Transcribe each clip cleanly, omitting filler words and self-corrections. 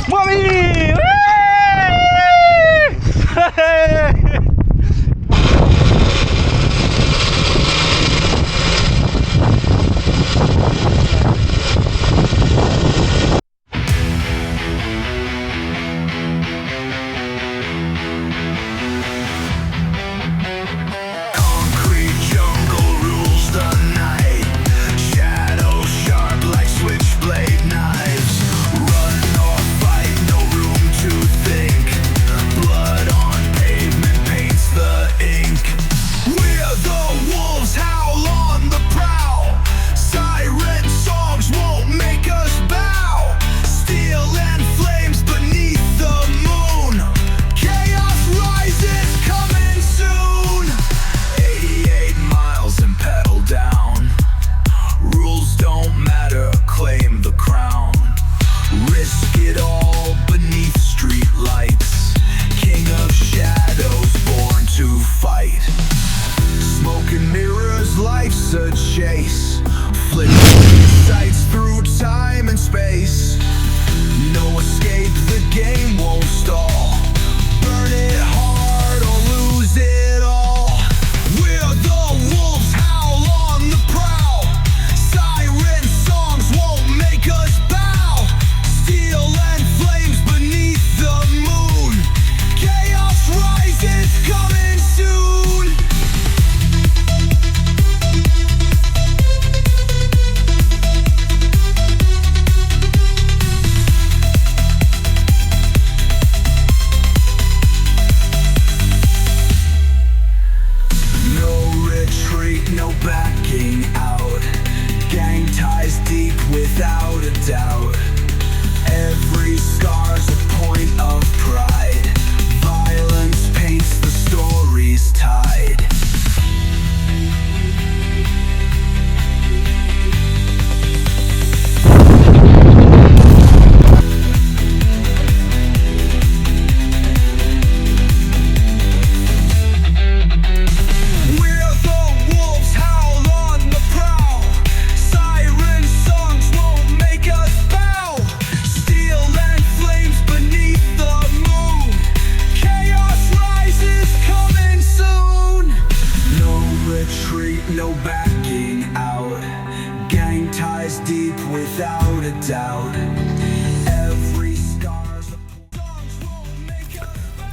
Mommy!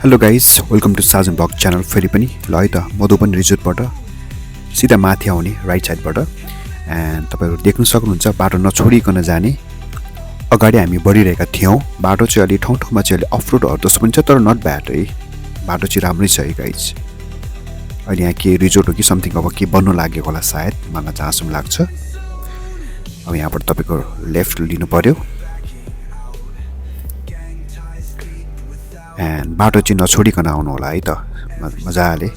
Hello guys, welcome to Sajan blog channel. फेरि पनि ल है त मधुबन रिजोर्टबाट सिधा माथि आउने राइट साइडबाट एन्ड तपाईहरु देख्न सक्नुहुन्छ बाटो नछोडिकन जाने। अगाडि हामी बढिरहेका थियौं। बाटो चाहिँ अलि ठाउँ ठाउँमा चाहिँ अलि अफ रोड हर्दस पनि छ, तर नट ब्याड है। बाटो चाहिँ राम्रै छ है गाइस। अहिले यहाँ के रिजोर्ट हो कि समथिङ अब के बन्नु लागेको होला सायद, मलाई जहाँसम्म लाग्छ। अब यहाँबाट तपाईको लेफ्ट लिनु पर्यो एन्ड बाटो चाहिँ नछोडिकन आउनु होला है त मजाले।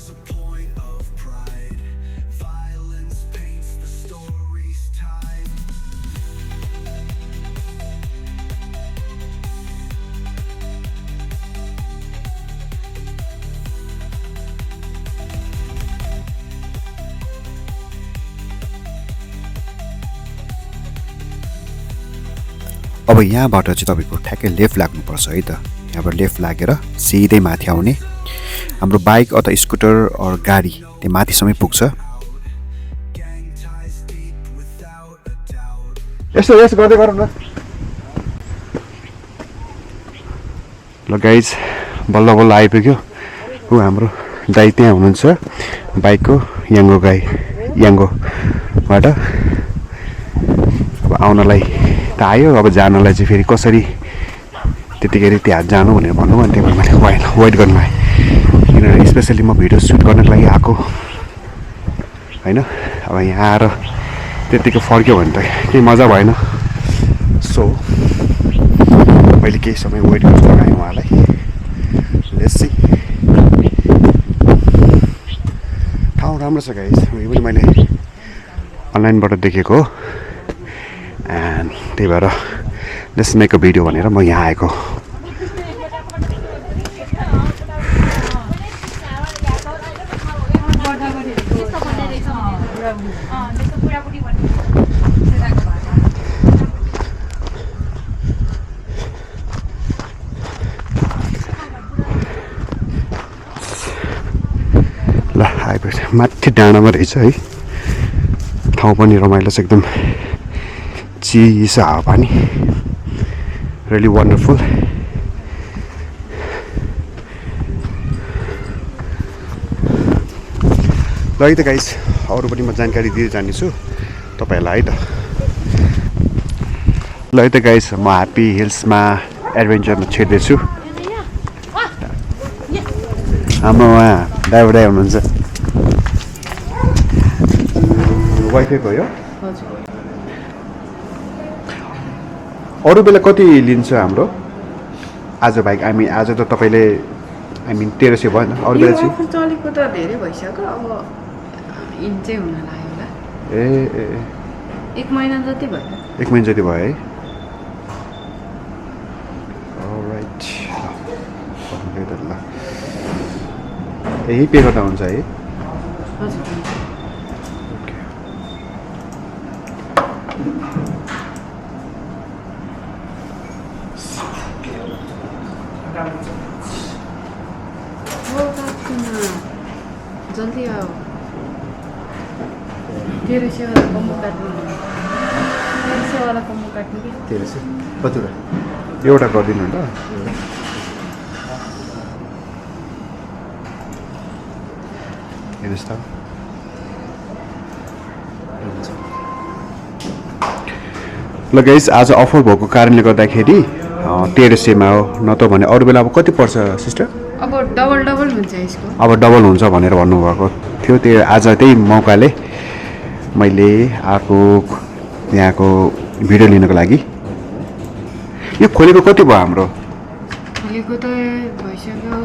अब यहाँबाट चाहिँ तपाईको ठ्याक्कै लेफ्ट लाग्नुपर्छ है त। यहाँबाट लेफ्ट लागेर सिधै माथि आउने। हाम्रो बाइक अथवा स्कुटर अर गाडी त्यो माथिसम्मै पुग्छ। यसो गर्दै गरौँ न ल गाइज, बल्ल बल्ल आइपुग्यो। ऊ हाम्रो दाइ त्यहाँ हुनुहुन्छ, बाइकको याङ्गोबाट। अब आउनलाई त आयो, अब जानलाई चाहिँ फेरि कसरी त्यतिखेर त्यहाँ जानु भनेर भन्नु, अनि त्यही भएर मैले वेट गर्नु आएँ। किनभने स्पेसली म भिडियो सुट गर्नको लागि आएको होइन। अब यहाँ आएर त्यतिको फर्क्यो भने त केही मजा भएन। सो मैले केही समय वेट गर्नु लगाएँ उहाँलाई। Let's see. ठाउँ राम्रो छ गाइस, यो पनि मैले अनलाइनबाट देखेको हो एन्ड त्यही भएर लेट्स मेक अ भिडियो भनेर म यहाँ आएको। माथि डाँडामा रहेछ है ठाउँ पनि रमाइलो छ एकदम चिसो हावापानी रियली वन्डरफुल ल है त गाइस अरू पनि म जानकारी दिँदै जानेछु तपाईँहरूलाई है त ल है त गाइस म ह्याप्पी हिल्समा एडभेन्चरमा छिर्दैछु हाम्रो उहाँ ड्राइभर दाइ हुनुहुन्छ वाइफाईको हो यो अरू बेला कति लिन्छ हाम्रो आज बाइक आज त तपाईँले 1300 भयो नि अरू बेला चाहिँ चलेको त धेरै भइसक्यो अब इन चाहिँ हुन लाग्यो होला ए 1 महिना जति भयो 1 महिना जति भयो है अलराइट ल यही पे गर्दा हुन्छ है हजुर जल्दी आओ 1300 वाला कम्बो काट्नु 1300 वाला कम्बो काट्नु कि 1300 कति एउटा गरिदिनु ल हेर्नुहोस् त ल गाइस आज अफर भएको कारणले गर्दाखेरि 1300 मा हो न त भने अरू बेला अब कति पर्छ सिस्टर अब डबल हुन्छ यसको अब डबल हुन्छ भनेर भन्नुभएको थियो त्यो आज त्यही मौकाले मैले आएको यहाँको भिडियो लिनको लागि यो खोलेको कति भयो हाम्रो खोलेको त भइसक्यो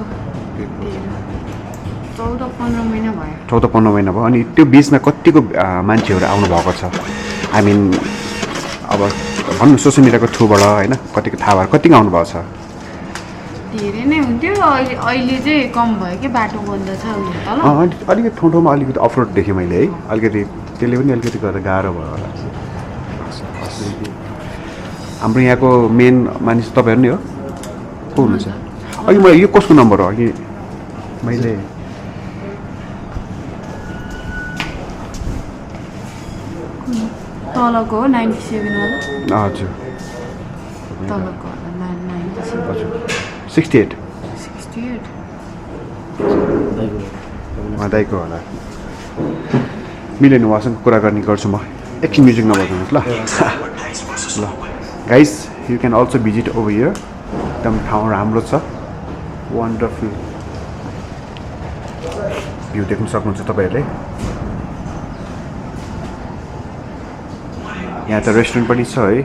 14-15 महिना भयो 14-15 महिना भयो अनि त्यो बिचमा कतिको मान्छेहरू आउनु भएको छ आई मिन अब भन्नु सोसियल मिडियाको थ्रुबाट होइन कतिको थाहा भएर कतिको आउनुभएको छ धेरै नै हुन्थ्यो अहिले चाहिँ कम भयो कि बाटो बन्द छ उयो तल अलिकति ठाउँमा अलिकति अफरोड देखेँ मैले है अलिकति त्यसले पनि अलिकति गर्दा गाह्रो भयो होला हाम्रो यहाँको मेन मानिस तपाईँहरू नै हो को हुनुहुन्छ अघि मलाई यो कसको नम्बर हो अघि मैले तलको हो 97 वाला हजुर तलको 97 हजुर 68 दाइको होला मिलेन उहाँसँग कुरा गर्ने गर्छु म एकछिन म्युजिक नबजाउनुहोस् ल ल guys you can also visit over here एकदम ठाउँ राम्रो छ वन्डरफुल भ्यू देख्न सक्नुहुन्छ तपाईँहरूले यहाँ त रेस्टुरेन्ट पनि छ है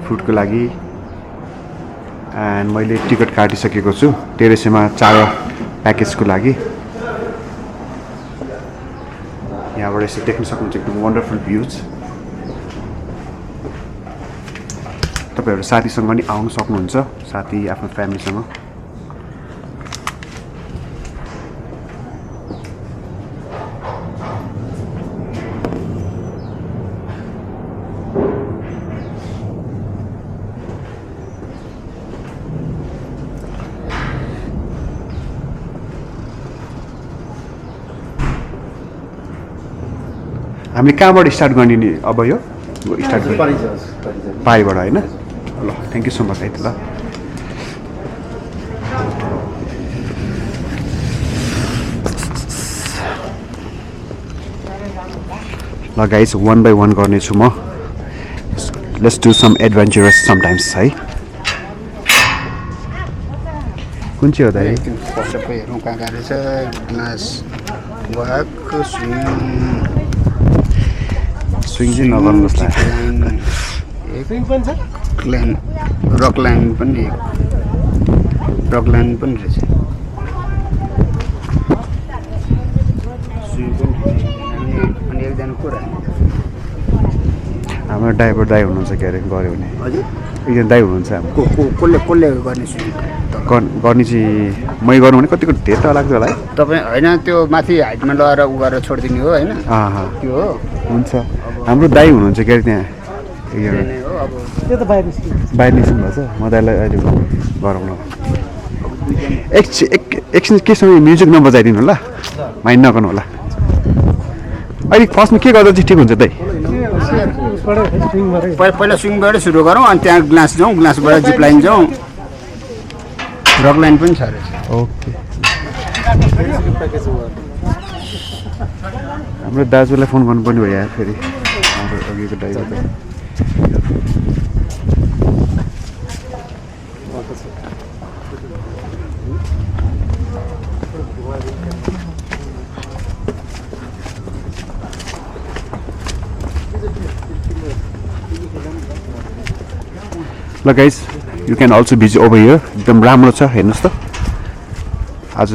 फुडको लागि एन्ड मैले टिकट काटिसकेको छु 1300 मा 4 प्याकेजको लागि यहाँबाट यसो देख्न सक्नुहुन्छ एकदम वन्डरफुल भ्यूज तपाईँहरू साथीसँग पनि आउनु सक्नुहुन्छ साथी आफ्नो फ्यामिलीसँग हामीले कहाँबाट स्टार्ट गर्ने नि अब यो स्टार्ट पारिबाट होइन ल थ्याङ्क यू सो मच है त ल गाइस 1 by 1 गर्नेछु म let's do some adventurous sometimes है कुन चाहिँ हो दाइ सबै हेरौँ कहाँ कहाँ रहेछ ग्लास वाक स्विङ चाहिँ नगर्नुहोस् ल रक लाइन पनि रहेछ अनि एकजना को हाम्रो ड्राइभर दाइ हुनुहुन्छ के अरे गऱ्यो भने हजुर एकजना दाइ हुनुहुन्छ हाम्रो कसले गर्ने स्विमिङ गर्ने चाहिँ मै गरौँ भने कतिको धेरै त लाग्छ होला है तपाईँ होइन त्यो माथि हाइटमा लगाएर उ गरेर छोडिदिने हो होइन त्यो हो हुन्छ हाम्रो दाइ हुनुहुन्छ के अरे त्यहाँ बाहिर निस्किनु भएको छ म दाइलाई अहिले गरौँ ल एकछिन के समय म्युजिक नबजाइदिनु होला माइन्ड नगर्नु होला अहिले फर्स्टमा के गर्दा चाहिँ ठिक हुन्छ दाइ? पहिला स्विङबाटै सुरु गरौँ अनि त्यहाँ ग्लास जाउँ, ग्लासबाट जिप लाइन जाउँ, रक लाइन पनि छ रहेछ। ओके हाम्रो दाजुलाई फोन गर्नुपर्ने भयो यार फेरि हाम्रो अघिको ड्राइभरलाई। ल guys you can also visit over here एकदम राम्रो छ हेर्नुहोस् त। आज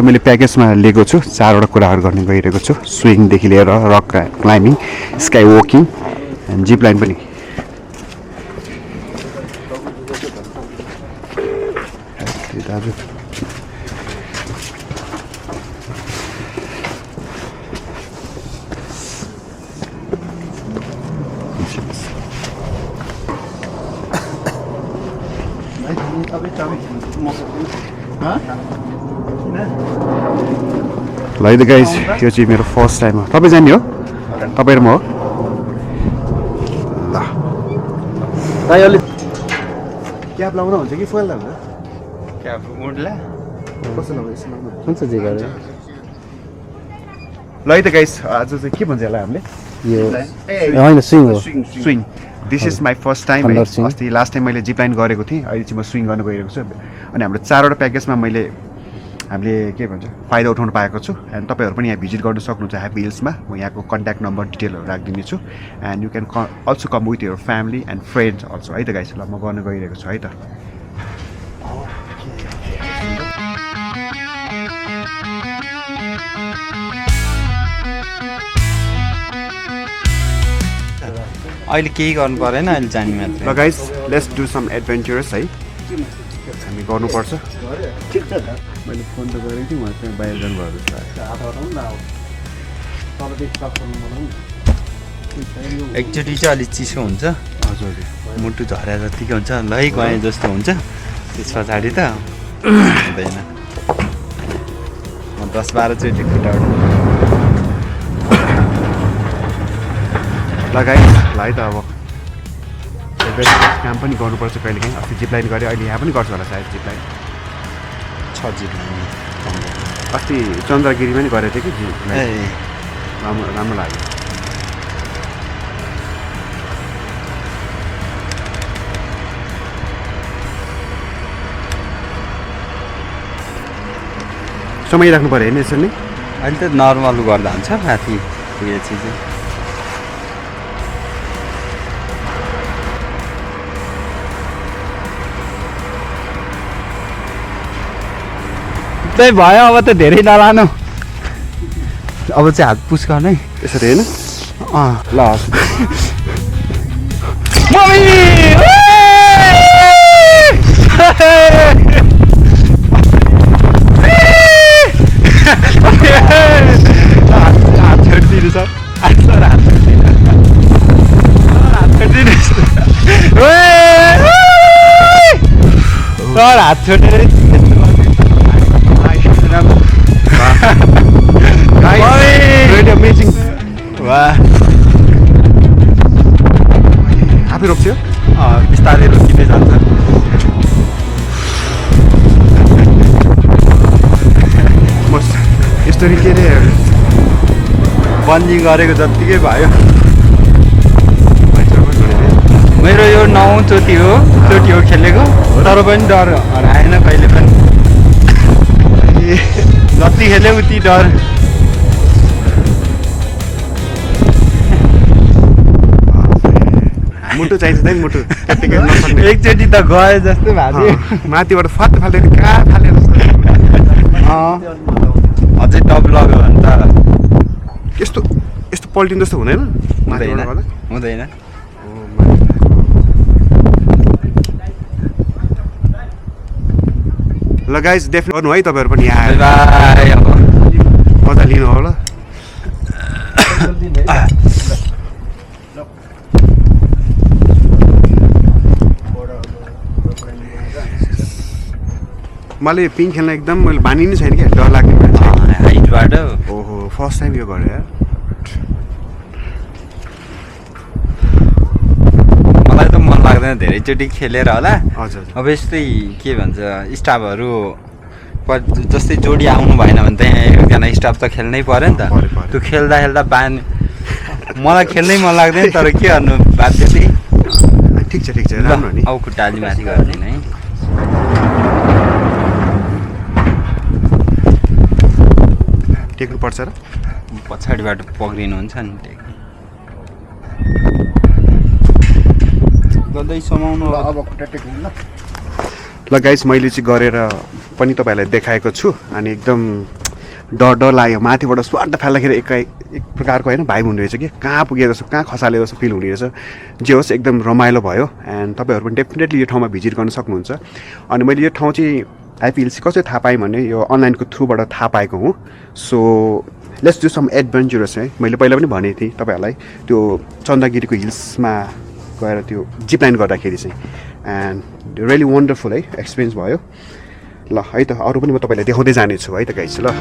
मैले प्याकेजमा लिएको छु 4वटा कुराहरू गर्ने गइरहेको छु स्विङदेखि लिएर rock climbing sky walking and zip line पनि। दाजु ल है त गाइज यो चाहिँ मेरो फर्स्ट टाइम हो। तपाईँ जाने हो? तपाईँ र म हो? ल दाइ अलि क्याप लाउँदा हुन्छ कि फोइल लाउँदा? क्याप उड्ला कस्तो लाउँदा यसो लाउँदा हुन्छ जे गरे ल है त गाइज आज चाहिँ के भन्छ यसलाई हामीले? यो होइन स्विङ हो swing. This is my first time. Thunder swing. अस्ति लास्ट टाइम मैले जिप लाइन गरेको थिएँ, अहिले चाहिँ म स्विङ गर्न गइरहेको छु। अनि हाम्रो 4वटा प्याकेजमा हामीले के भन्छ फाइदा उठाउनु पाएको छु। एन्ड तपाईँहरू पनि यहाँ भिजिट गर्नु सक्नुहुन्छ ह्याप्पी हिल्समा। म यहाँको कन्ट्याक्ट नम्बर डिटेलहरू राखिदिनेछु and you can also come with your family and friends also है त गाइस। ल म गर्न गइरहेको छु है त। अहिले केही गर्नु परेन, अहिले जाने मात्र। ल guys let's do some adventurous है, हामी गर्नुपर्छ। ठिक छ त। मैले फोन त गरेको थिएँ, उहाँ चाहिँ बाहिर जानुभएको छ। एकचोटि चाहिँ अलिक चिसो हुन्छ, हजुर मुटु झर्या जतिकै हुन्छ, लै गएँ जस्तो हुन्छ। त्यस पछाडि त हुँदैन। म 10-12 चोटि खुट्टा ल गाइस ल है त अब काम पनि गर्नुपर्छ कहिले काहीँ। अस्ति जिप लाइन गरेँ, अहिले यहाँ पनि गर्छु होला सायद जिप लाइन। 6 जिप अस्ति चन्द्रगिरीमा पनि गरेको थिएँ कि जिप लाइन, राम्रो लाग्यो। समय राख्नु पऱ्यो होइन यसरी नै? अहिले त नर्मल गर्दा हुन्छ माथि उयो चिज। त्यही भयो, अब त धेरै नलानु, अब चाहिँ हात पुस गर्ने यसरी होइन? ल हात छोडिदिनु छ, हात छोडेर अमेजिङ। वाह, आफै रोक्छ बिस्तारै रोकिँदै जान्छ। म यसरी के अरे बन्जी गरेको जत्तिकै भयो। मेरो यो 9औं चोटि हो खेलेको, तर पनि डर हराएन कहिले पनि। जति खेल्यो उति डर। मुटु चाहिन्छ नि, मुटु एकचोटि त गयो जस्तो भएको थियो। माथिबाट फट फाल्यो कहाँ फाल्यो जस्तो। अझै टप लग्यो भने त यस्तो यस्तो पल्टिनु जस्तो हुँदैन? हुँदैन। ल गाइस डेफिनेट गर्नु है तपाईँहरू पनि यहाँ आएर बाई, अब मजा लिनु होला। मलाई पिङ खेल्न एकदम मैले बानी नै छैन क्या, डर लाग्ने मान्छे हाइटबाट। ओहो फर्स्ट टाइम यो गरेँ यार। लाग्दैन धेरैचोटि खेलेर होला हजुर अब यस्तै के भन्छ स्टाफहरू जस्तै जोडी आउनु भएन भने त्यहाँ एकजना स्टाफ त खेल्नै पर्यो नि त पर्यो। त्यो खेल्दा खेल्दा मलाई खेल्नै मन लाग्दैन तर के गर्नु बाध्य त्यही ठिक छ राम्रो नि अब खुट्टा अलि माथि गरिदिनु है टेक्नु पर्छ र पछाडिबाट पक्रिनुहुन्छ नि गर्दै समाउनु अब खुट्टा टेक्नु ल ल गाइस मैले चाहिँ गरेर पनि तपाईँहरूलाई देखाएको छु अनि एकदम डर लाग्यो माथिबाट स्वाट फाल्दाखेरि एक प्रकारको होइन भाइब हुने रहेछ कि कहाँ पुगे जस्तो कहाँ खसाले जस्तो फिल हुने रहेछ जे होस् एकदम रमाइलो भयो एन्ड तपाईँहरू पनि डेफिनेटली यो ठाउँमा भिजिट गर्न सक्नुहुन्छ अनि मैले यो ठाउँ चाहिँ आइपिएलसी कसरी थाहा पाएँ भने यो अनलाइनको थ्रुबाट थाहा पाएको हुँ so let's do some adventurous है मैले पहिला पनि भनेको थिएँ तपाईँहरूलाई त्यो चन्दागिरीको हिल्समा गएर त्यो जिप लाइन गर्दाखेरि चाहिँ एन्ड रियली वन्डरफुल है एक्सपिरियन्स भयो ल है त अरू पनि म तपाईँलाई देखाउँदै जानेछु है त गाइस ल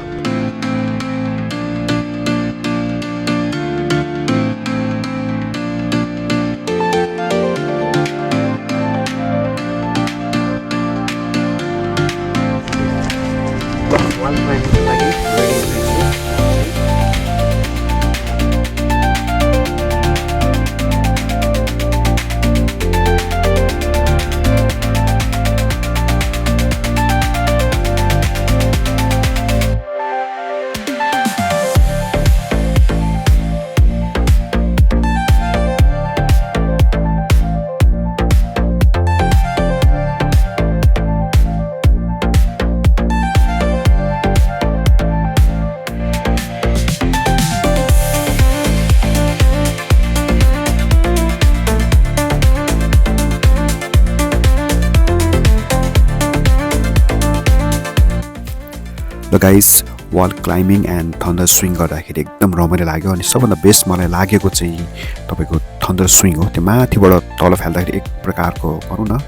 र guys wall climbing and thunder swing गर्दाखेरि एकदम रमाइलो लाग्यो अनि सबभन्दा बेस्ट मलाई लागेको चाहिँ तपाईँको थन्डर स्विङ हो त्यो माथिबाट तल फाल्दाखेरि एक प्रकारको भनौँ न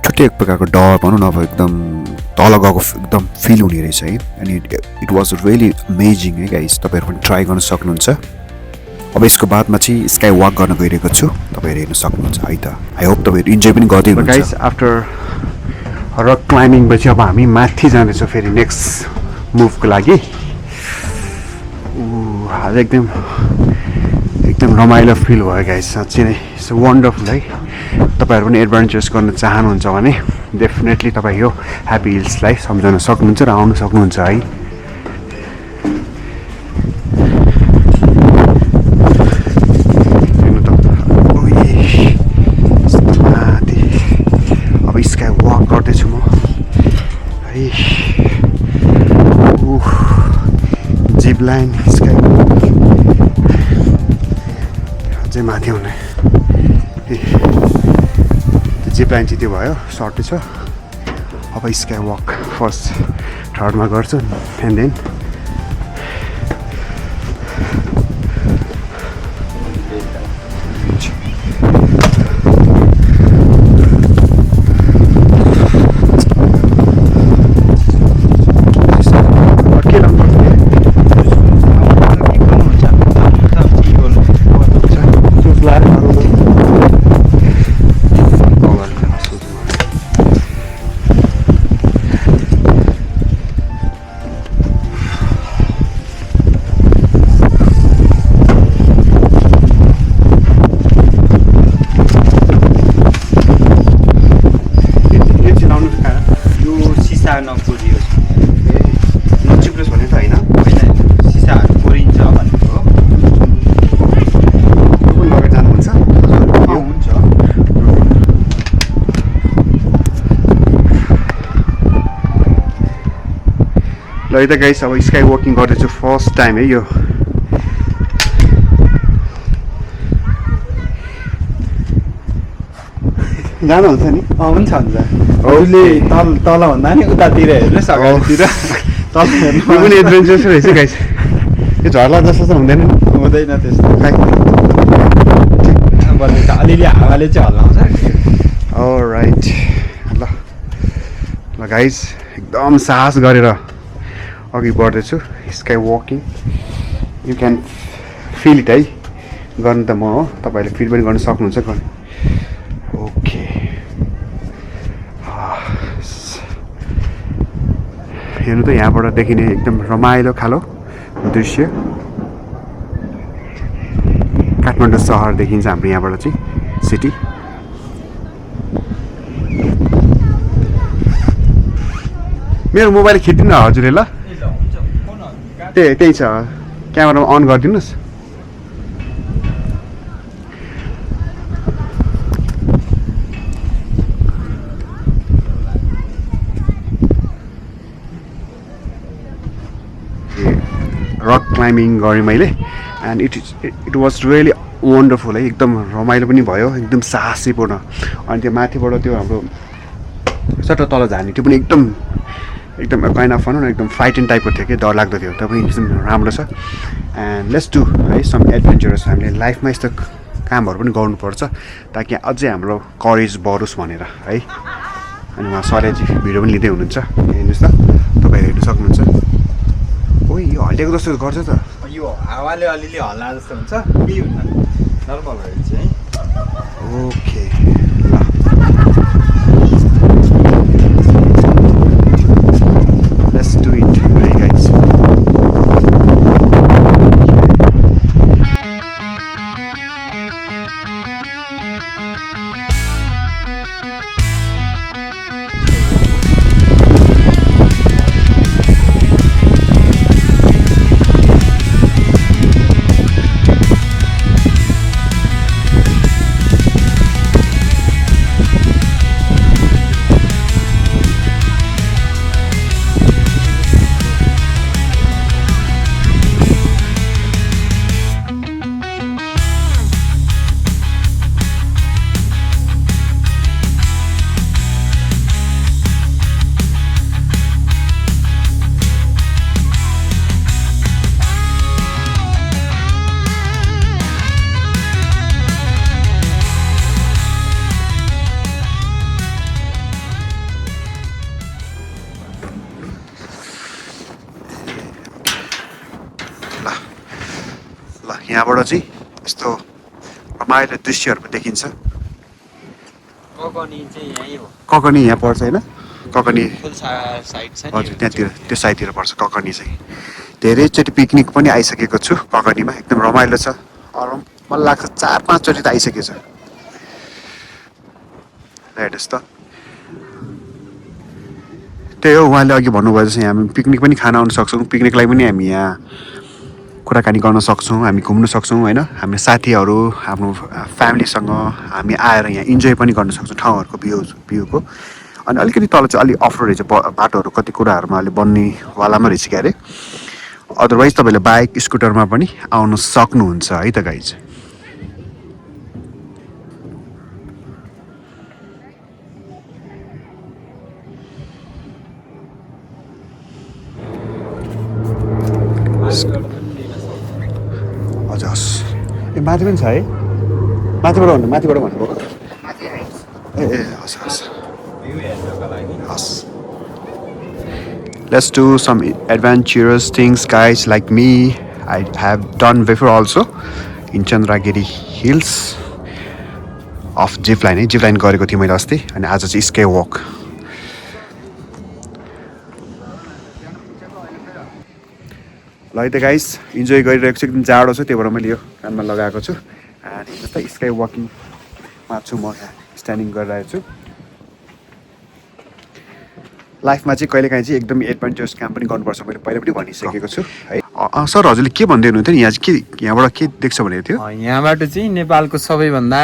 छुट्टै एक प्रकारको डर भनौँ न अब एकदम तल गएको एकदम फिल हुने रहेछ है अनि इट वाज रियली अमेजिङ है गाइस तपाईँहरू पनि ट्राई गर्न सक्नुहुन्छ अब यसको बादमा चाहिँ स्काई वाक गर्न गइरहेको छु तपाईँहरू हेर्न सक्नुहुन्छ है त आई होप तपाईँहरू इन्जोय पनि गर्दै हुनुहुन्छ गाइस आफ्टर रक क्लाइम्बिङपछि अब हामी माथि जाँदैछौँ फेरि नेक्स्ट मुभको लागि आज एकदम रमाइलो फिल भयो गाइस साँच्चै नै इट्स वन्डरफुल है तपाईँहरू पनि एडभेन्चर्स गर्न चाहनुहुन्छ भने डेफिनेटली तपाईँ यो ह्याप्पी हिल्सलाई सम्झाउन सक्नुहुन्छ र आउनु सक्नुहुन्छ है अब स्काई वाक गर्दैछु म है जिप लाइन स्काई अझै माथि आउने त्यो जिप लाइन चाहिँ त्यो भयो सर्टै छ अब स्काई वाक फर्स्ट थर्डमा गर्छु एन्ड देन ल यता गाइस अब स्काई वकिङ गर्दैछु फर्स्ट टाइम है यो जानुहुन्छ नि हुन्छ अरूले तल भन्दा नि उतातिर हेर्नुहोस् अगाडितिर तल हेर्नु पनि एडभेन्चरस रहेछ गाइस यो झर्ला जस्तो त हुँदैन हुँदैन त्यस्तो अलिअलि हावाले चाहिँ हल्लाउँछ अलराइट ल ल गाइस एकदम साहस गरेर अघि बढ्दैछु sky walking you can feel it है गर्नु त म हो तपाईँहरूले फिल पनि गर्न सक्नुहुन्छ ओके हेर्नु त यहाँबाट देखिने एकदम रमाइलो खालो दृश्य काठमाडौँ सहर देखिन्छ हाम्रो यहाँबाट चाहिँ सिटी मेरो मोबाइल खिच्दिनु न हजुरले ल त्यही छ क्यामेरा अन गरिदिनुहोस् रक क्लाइम्बिङ गरेँ मैले and it was really wonderful है एकदम रमाइलो पनि भयो एकदम साहसीपूर्ण अनि त्यो माथिबाट त्यो हाम्रो सट्ट तल झार्ने त्यो पनि एकदम काइन्ड अफ भनौँ न एकदम फ्राइटेन टाइपको थियो कि डरलाग्दो थियो तर पनि एकदम राम्रो छ एन्ड लेट्स डु है सम एडभेन्चरस हामीले लाइफमा यस्तो कामहरू पनि गर्नुपर्छ ताकि अझै हाम्रो करेज बढोस् भनेर है अनि उहाँ सरजी भिडियो पनि लिँदै हुनुहुन्छ हेर्नुहोस् त तपाईँहरू हेर्नु सक्नुहुन्छ ओ यो हल्लिएको जस्तो गर्छ त यो हावाले अलिअलि हल्ला जस्तो हुन्छ केही हुन्न नर्मल भयो चाहिँ okay Let's do it, right guys. यहाँबाट चाहिँ यस्तो रमाइलो दृश्यहरू पनि देखिन्छ ककनी यहाँ पर्छ होइन ककनी हजुर त्यहाँतिर त्यो साइडतिर पर्छ ककनी चाहिँ धेरैचोटि पिकनिक पनि आइसकेको छु ककनीमा एकदम रमाइलो छ मलाई लाग्छ 4-5 चोटि त आइसकेको छ हेर्नुहोस् त त्यही हो उहाँले अघि भन्नुभयो जस्तो हामी पिकनिक पनि खान आउन सक्छौँ पिकनिकलाई पनि हामी यहाँ कुराकानी गर्न सक्छौँ हामी घुम्न सक्छौँ होइन हामी साथीहरू आफ्नो फ्यामिलीसँग हामी आएर यहाँ इन्जोय पनि गर्न सक्छौँ ठाउँहरूको भ्यूको अनि अलिकति तल चाहिँ अलिक अफ रोड रहेछ बाटोहरू कति कुराहरूमा अहिले बन्नेवालामा रहेछ क्या अरे अदरवाइज तपाईँले बाइक स्कुटरमा पनि आउन सक्नुहुन्छ है त गाइज हजुर हस् ए माथि पनि छ है माथिबाट भन्नुभयो ए हस् हस् हस् Let's do some adventurous things guys like me I have done before also in Chandragiri Hills of zipline zipline गरेको थिएँ मैले अस्ति अनि आज चाहिँ स्काई वक ल है त गाइस इन्जोय गरिरहेको छु एकदम जाडो छ त्यही भएर मैले यो कानमा लगाएको छु अनि जस्तै स्काई वकिङमा छु म यहाँ स्ट्यान्डिङ गरिरहेको छु लाइफमा चाहिँ कहिलेकाहीँ चाहिँ एकदम एडभेन्चरस काम पनि गर्नुपर्छ मैले पहिला पनि भनिसकेको छु है सर हजुरले के भन्दै हुनुहुन्थ्यो नि यहाँ चाहिँ के यहाँबाट के देख्छ भनेको थियो यहाँबाट चाहिँ नेपालको सबैभन्दा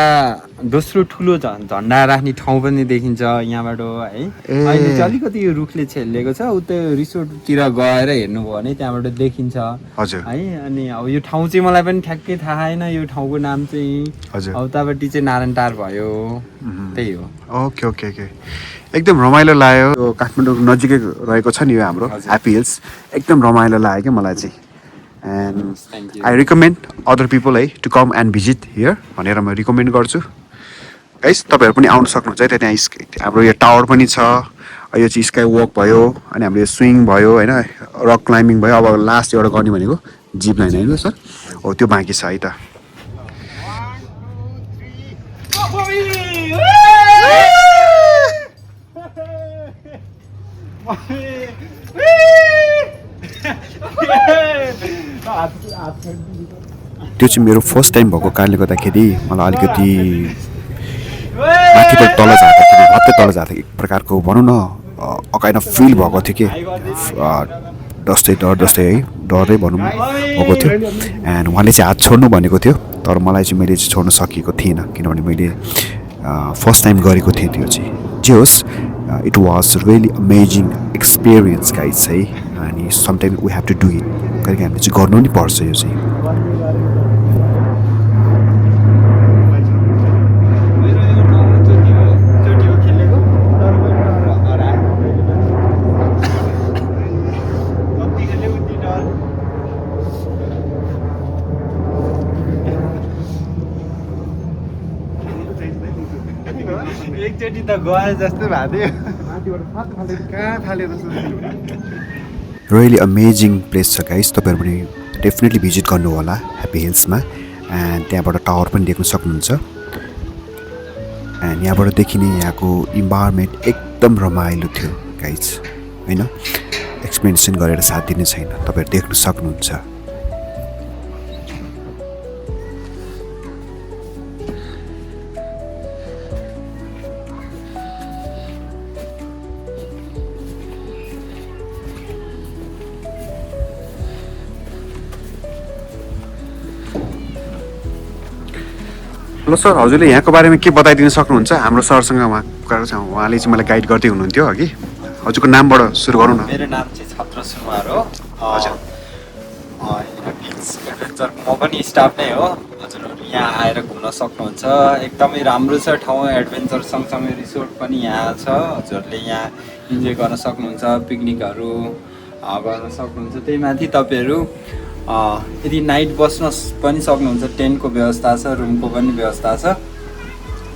दोस्रो ठुलो झन्डा राख्ने ठाउँ पनि देखिन्छ यहाँबाट है अहिले चाहिँ अलिकति यो रुखले छेलिएको छ उतै रिसोर्टतिर गएर हेर्नुभयो भने त्यहाँबाट देखिन्छ हजुर है अनि अब यो ठाउँ चाहिँ मलाई पनि ठ्याक्कै थाहा छैन यो ठाउँको नाम चाहिँ हजुर अब उतापट्टि चाहिँ नारायणटार भयो त्यही हो ओके ओके ओके एकदम रमाइलो लाग्यो यो काठमाडौँ नजिकै रहेको छ नि यो हाम्रो ह्याप्पी हिल्स एकदम रमाइलो लाग्यो क्या मलाई चाहिँ and I recommend other people है to come and visit here भनेर म रिकमेन्ड गर्छु गाइस तपाईँहरू पनि आउनु सक्नुहुन्छ है त्यहाँ हाम्रो यो टावर पनि छ यो चाहिँ स्काई वक भयो अनि हाम्रो यो स्विङ भयो होइन रक क्लाइम्बिङ भयो अब लास्ट एउटा गर्ने भनेको जिप लाइन होइन सर हो त्यो बाँकी छ है त त्यो चाहिँ मेरो फर्स्ट टाइम भएको कारणले गर्दाखेरि मलाई अलिकति माथिबाट तल जाँदाखेरि भत्तै तल जाँदा एक प्रकारको भनौँ न अकाइन्ड अफ फिल भएको थियो कि डर जस्तै है डरै भनौँ भएको थियो एन्ड उहाँले चाहिँ हात छोड्नु भनेको थियो तर मलाई चाहिँ मैले चाहिँ छोड्न सकेको थिइनँ किनभने मैले फर्स्ट टाइम गरेको थिएँ त्यो चाहिँ जे होस् it was really amazing experience guys है अनि sometime we have to do it कहिले हामीले चाहिँ गर्नु नि पर्छ यो चाहिँ एकचोटि त गए जस्तै भएको रियली अमेजिङ प्लेस छ गाइस तपाईँहरू पनि डेफिनेटली भिजिट गर्नु होला ह्याप्पी हिल्समा एन्ड त्यहाँबाट टावर पनि देख्न सक्नुहुन्छ एन्ड यहाँबाट देखिने यहाँको इन्भाइरोमेन्ट एकदम रमाइलो थियो गाइस होइन एक्सप्लेनेसन गरेर साथ दिने छैन तपाईँहरू देख्न सक्नुहुन्छ हेलो सर हजुरले यहाँको बारेमा के बताइदिन सक्नुहुन्छ हाम्रो सरसँग उहाँले चाहिँ मलाई गाइड गर्दै हुनुहुन्थ्यो अघि हजुरको नामबाट सुरु गरौँ न मेरो नाम चाहिँ छत्र सुनुवार हो हजुर एडभेन्चर म पनि स्टाफ नै हो हजुरहरू यहाँ आएर घुम्न सक्नुहुन्छ एकदमै राम्रो छ ठाउँ एडभेन्चर सँगसँगै रिसोर्ट पनि यहाँ छ हजुरहरूले यहाँ इन्जोय गर्न सक्नुहुन्छ पिकनिकहरू गर्न सक्नुहुन्छ त्यही माथि तपाईँहरू यदि नाइट बस्न पनि सक्नुहुन्छ टेन्टको व्यवस्था छ रुमको पनि व्यवस्था छ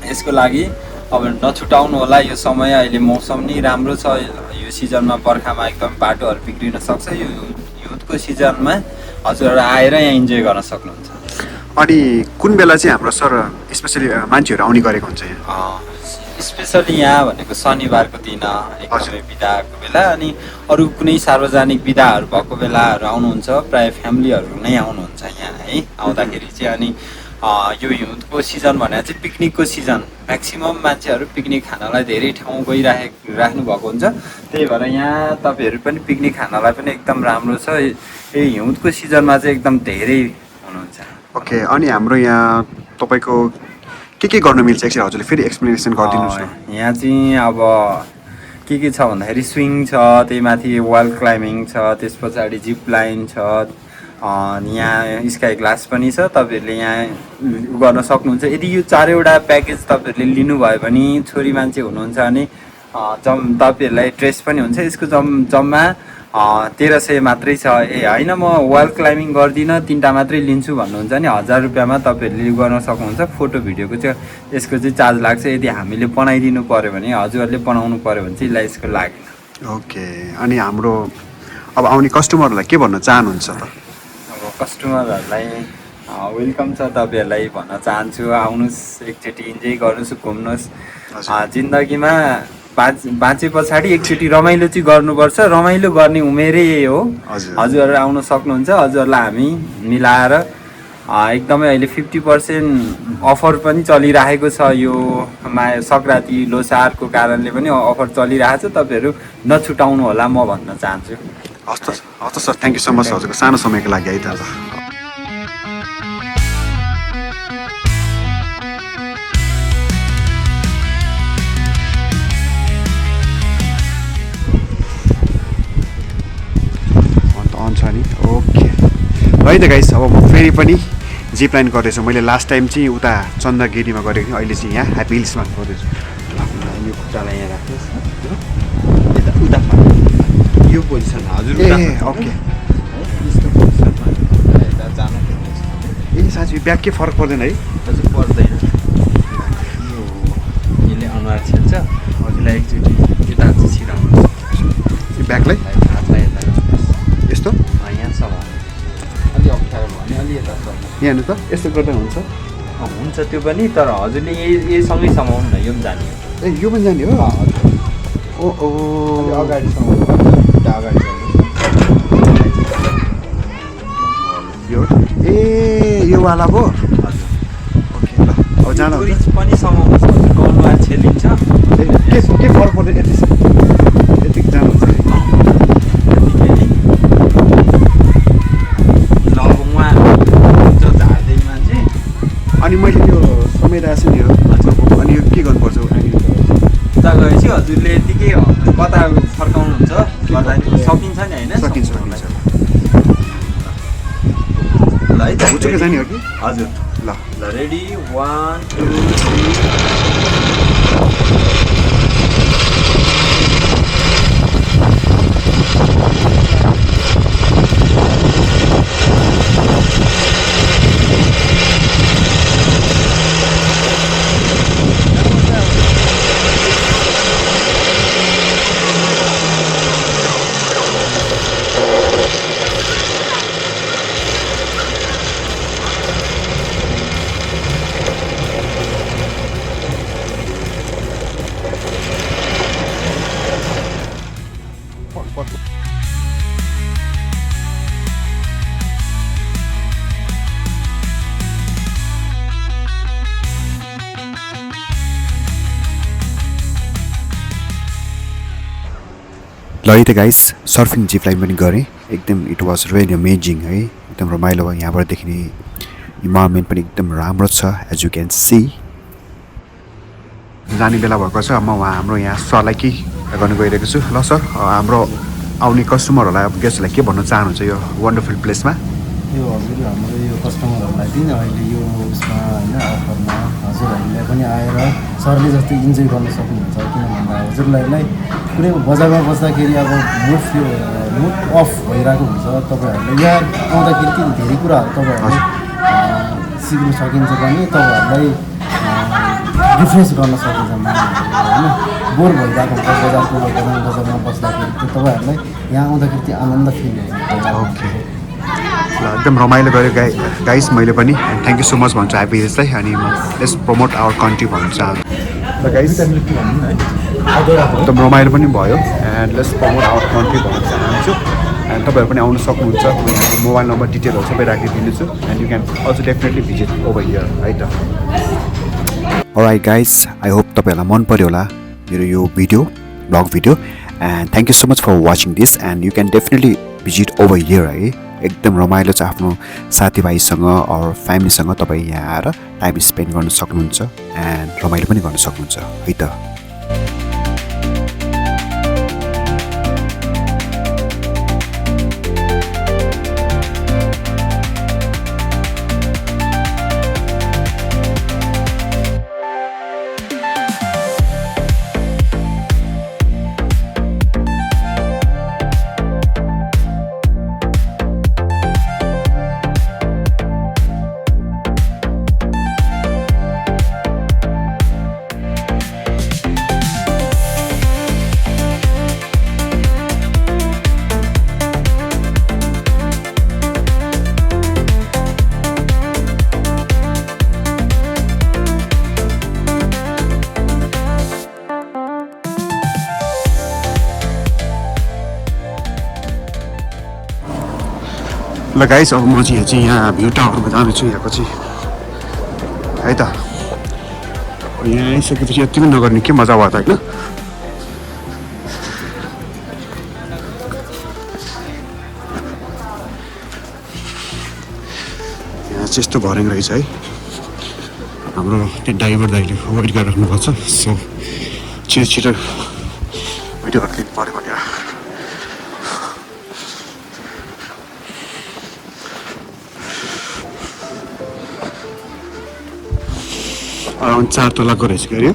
यसको लागि अब नछुटाउनु होला यो समय अहिले मौसम नि राम्रो छ यो सिजनमा बर्खामा एकदम बाटोहरू बिग्रिन सक्छ यो हिउँदको सिजनमा हजुरहरू आएर यहाँ इन्जोय गर्न सक्नुहुन्छ अनि कुन बेला चाहिँ हाम्रो सर स्पेसली मान्छेहरू आउने गरेको हुन्छ यहाँ स्पेसली यहाँ भनेको शनिबारको दिन एकदमै बिदाको बेला अनि अरू कुनै सार्वजनिक बिदाहरू भएको बेलाहरू आउनुहुन्छ प्रायः फ्यामिलीहरू नै आउनुहुन्छ यहाँ है आउँदाखेरि चाहिँ अनि यो हिउँदको सिजन भनेर चाहिँ पिकनिकको सिजन म्याक्सिमम् मान्छेहरू पिकनिक खानलाई धेरै ठाउँ राख्नु भएको हुन्छ त्यही भएर यहाँ तपाईँहरू पनि पिकनिक खानलाई पनि एकदम राम्रो छ यो हिउँदको सिजनमा चाहिँ एकदम धेरै हुनुहुन्छ ओके अनि हाम्रो यहाँ तपाईँको के गर्न मिल्छ एकछिन हजुरले फेरि एक्सप्लेनेसन गरिदिनुहोस् न यहाँ चाहिँ अब के छ भन्दाखेरि स्विङ छ त्यही माथि वाल क्लाइम्बिङ छ त्यस पछाडि जिप लाइन छ यहाँ स्काई ग्लास पनि छ तपाईँहरूले यहाँ गर्न सक्नुहुन्छ यदि यो चारैवटा प्याकेज तपाईँहरूले लिनुभयो भने छोरी मान्छे हुनुहुन्छ भने तपाईँहरूलाई ड्रेस पनि हुन्छ यसको जम्मा 1300 मात्रै छ होइन म वाल क्लाइम्बिङ गर्दिनँ 3टा मात्रै लिन्छु भन्नुहुन्छ नि 1000 रुपियाँमा तपाईँहरूले गर्न सक्नुहुन्छ फोटो भिडियोको चाहिँ यसको चाहिँ चार्ज लाग्छ यदि हामीले बनाइदिनु पऱ्यो भने हजुरहरूले बनाउनु पऱ्यो भने चाहिँ यसको लागेन ओके अनि हाम्रो अब आउने कस्टमरहरूलाई के भन्न चाहनुहुन्छ त अब कस्टमरहरूलाई वेलकम छ तपाईँहरूलाई भन्न चाहन्छु आउनुहोस् एकचोटि इन्जोय गर्नुहोस् घुम्नुहोस् जिन्दगीमा बाँचे पछाडि एकचोटि रमाइलो चाहिँ गर्नुपर्छ रमाइलो गर्ने उमेरै यही हो हजुरहरू आउन सक्नुहुन्छ हजुरहरूलाई हामी मिलाएर एकदमै अहिले 50% अफर पनि चलिरहेको छ यो सङ्क्रान्ति लोसारको कारणले पनि अफर चलिरहेको छ तपाईँहरू नछुटाउनु होला म भन्न चाहन्छु हस् sir thank you so much हजुरको सानो समयको लागि है त ओके है त गाइस अब म फेरि पनि जिप लाइन गर्दैछु मैले लास्ट टाइम चाहिँ उता चन्दगिरीमा गरेको थिएँ अहिले चाहिँ यहाँ ह्याप्पी हिल्समा गर्दैछु यो खुट्टालाई यहाँ राख्नुहोस् उता यो पोजिसन हजुर ओके यस्तो पोजिसनमा यता जानु ए साँच्चै ब्याग के फरक पर्दैन है हजुर पर्दैन यसले अनुहार छेल्छ हजुरलाई एकचोटि यता चाहिँ छिराउनु ब्यागलाई हातलाई यता यस्तो यहाँसम्म अलि अप्ठ्यारो भयो भने अलि यता यहाँ हेर्नु त यस्तो गर्दा हुन्छ हुन्छ त्यो पनि तर हजुरले यसँगै समाउनु न यो पनि जाने ए यो पनि जाने हो ओ ओ अगाडिसम्म अगाडि यो ए यो वाला पो ओके ल अब जानु ब्रिज पनि समाउनु छ कलवा छेलिन्छ के फरक पर्दैन यति जानुहुन्छ ल अब उहाँ झार्दै मान्छे अनि मैले यो समेटाएको छु नि यो अनि यो के गर्नुपर्छ उता गएपछि हजुरले यतिकै कता फर्काउनुहुन्छ गर्दाखेरि सकिन्छ नि होइन सकिन्छ ल है त उचुकै जाने हो कि हजुर ल ल रेडी 1 2 ल है त गाइस सर्फिङ जिप लाइन पनि गरेँ एकदम इट वाज रियली अमेजिङ है एकदम रमाइलो भयो यहाँबाट देखिने इन्भाइरोमेन्ट पनि एकदम राम्रो छ एज यु क्यान सी जाने बेला भएको छ म हाम्रो यहाँ सरलाई के गर्नु गइरहेको छु ल सर हाम्रो आउने कस्टमरहरूलाई अब गेस्टहरूलाई के भन्न चाहनुहुन्छ यो वन्डरफुल प्लेसमा यो हजुर हाम्रो यो कस्टमरहरूलाई पनि अहिले यो उसमा होइन अफरमा हजुरहरूले पनि आएर सरले जस्तै इन्जोय गर्न सक्नुहुन्छ किन भन्दा हजुरहरूलाई कुनै बजारमा बस्दाखेरि अब मुड अफ भइरहेको हुन्छ तपाईँहरूले यहाँ आउँदाखेरि चाहिँ धेरै कुराहरू तपाईँहरूले सिक्न सकिन्छ पनि तपाईँहरूलाई रिफ्रेस गर्न सकिन्छ मान्छेहरूले होइन बोर भइरहेको हुन्छ बजारमा बस्दाखेरि चाहिँ तपाईँहरूलाई यहाँ आउँदाखेरि चाहिँ आनन्द फिल हुन्छ ओके ल एकदम रमाइलो गऱ्यो गाइस मैले पनि थ्याङ्क यू सो मच भन्छु आइपिएसलाई अनि म लेट्स प्रमोट आवर कन्ट्री भन्न चाहन्छु ल गाइस एकदम रमाइलो पनि भयो and let's promote our country भन्न चाहन्छु एन्ड तपाईँहरू पनि आउनु सक्नुहुन्छ म यहाँको मोबाइल नम्बर डिटेलहरू सबै राखिदिनेछु and you can also definitely visit over here है त अलराइट गाइस आई होप तपाईँहरूलाई मन पर्यो होला मेरो यो video blog video and thank you so much for watching this and you can definitely visit over here है एकदम रमाइलो छ आफ्नो साथीभाइसँग अर फ्यामिलीसँग तपाईँ यहाँ आएर टाइम स्पेन्ड गर्न सक्नुहुन्छ एन्ड रमाइलो पनि गर्न सक्नुहुन्छ है त ल गाइस अब म चाहिँ यहाँ भ्यू टावरमा जाँदैछु यहाँ पछि है त यहाँ आइसकेपछि यति पनि नगर्ने के मजा भयो त होइन यहाँ चाहिँ यस्तो भर्याङ रहेछ है हाम्रो त्यहाँ ड्राइभर दाइले वेट गरेर राख्नुपर्छ सो छिटो छिटो भिडियोहरू लिनु पऱ्यो भनेर अराउन्ड 4 तलाको रहेछ कि अरे